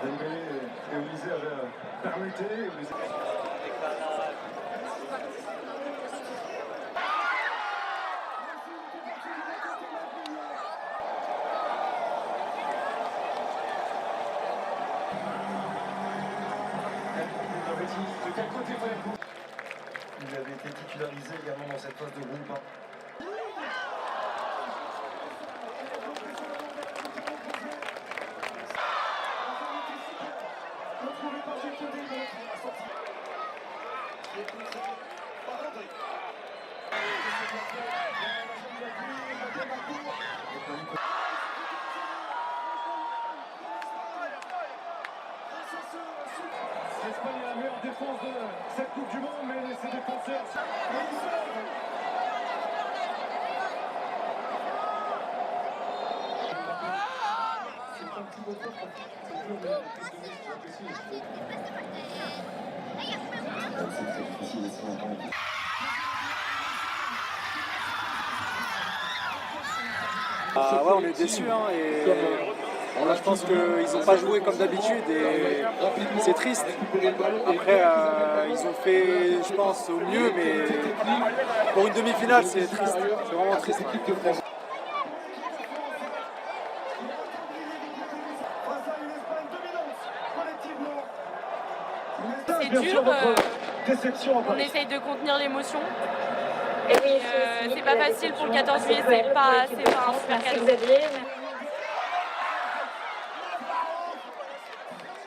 Dembélé et Olysée avaient permuté. De quel côté fallait-vous? Il avait été titularisé également dans cette phase de groupe. L'Espagne est la meilleure défense de cette Coupe du Monde, mais ses défenseurs. Ouais, on est déçus je pense qu'ils n'ont pas joué comme d'habitude et c'est triste. Après, ils ont fait, je pense, au mieux, mais pour une demi-finale, c'est triste. C'est vraiment triste. C'est dur, on essaye de contenir l'émotion. C'est pas facile pour le 14 juillet, c'est pas un super cadeau.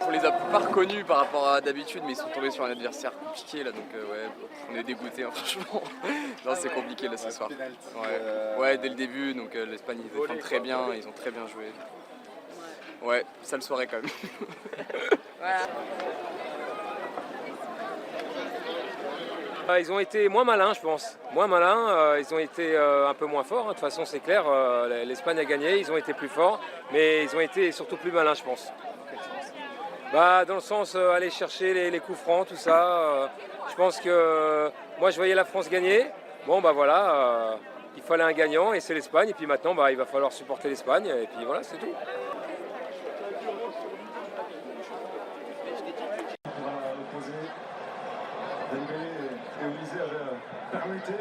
On les a pas reconnus par rapport à d'habitude, mais ils sont tombés sur un adversaire compliqué là, donc ouais, on est dégoûtés hein, franchement. Non, c'est compliqué là ce soir. Ouais, dès le début, donc l'Espagne ils défendent très bien, ils ont très bien joué. Ouais, sale soirée quand même. Voilà. Ils ont été moins malins, je pense. Moins malins, ils ont été un peu moins forts. De toute façon, c'est clair, l'Espagne a gagné, ils ont été plus forts, mais ils ont été surtout plus malins, je pense. Dans le sens, aller chercher les coups francs, tout ça. Je pense que moi, je voyais la France gagner. Bon, voilà, il fallait un gagnant et c'est l'Espagne. Et puis maintenant, il va falloir supporter l'Espagne. Et puis voilà, c'est tout. Dembélé et Olysée avaient permuté.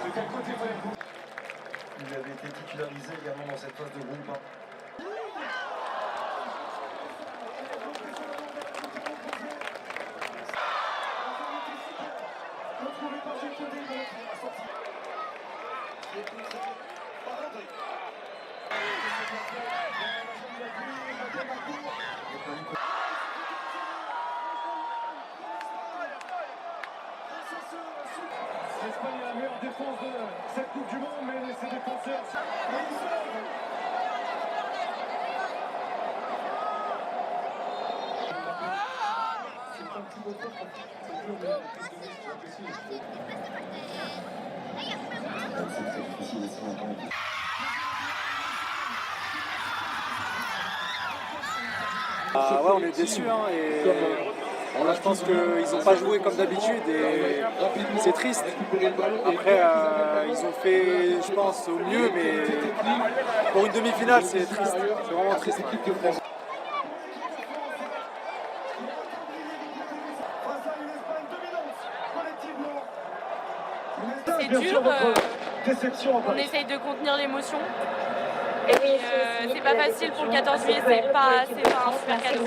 De quel côté fallait-vous? Il avait été titularisé également dans cette phase de groupe. L'Espagne est la meilleure défense de cette Coupe du Monde, mais ses défenseurs. Ouais, on est déçus je pense qu'ils n'ont pas joué comme d'habitude et c'est triste. Après, ils ont fait, je pense, au mieux, mais pour une demi-finale, c'est triste. C'est vraiment triste. C'est dur, on essaye de contenir l'émotion. C'est pas facile pour le 14 juillet, c'est pas un super cadeau.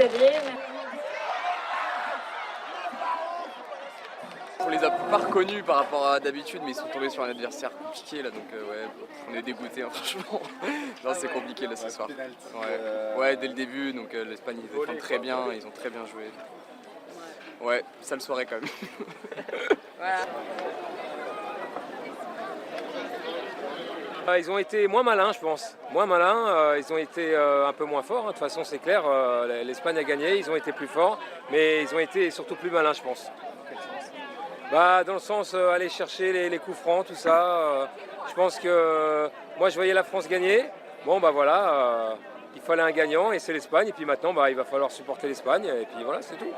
On les a pas reconnus par rapport à d'habitude, mais ils sont tombés sur un adversaire compliqué là, donc ouais, on est dégoûtés hein, franchement. Non, c'est compliqué là ce soir. Ouais, dès le début, donc l'Espagne ils défendent très bien, ils ont très bien joué. Ouais, sale soirée quand même. Voilà. Ils ont été moins malins, je pense. Moins malins, ils ont été un peu moins forts. De toute façon, c'est clair, l'Espagne a gagné, ils ont été plus forts, mais ils ont été surtout plus malins, je pense. Dans le sens, aller chercher les coups francs, tout ça. Je pense que moi, je voyais la France gagner. Bon, voilà, il fallait un gagnant et c'est l'Espagne. Et puis maintenant, il va falloir supporter l'Espagne. Et puis voilà, c'est tout.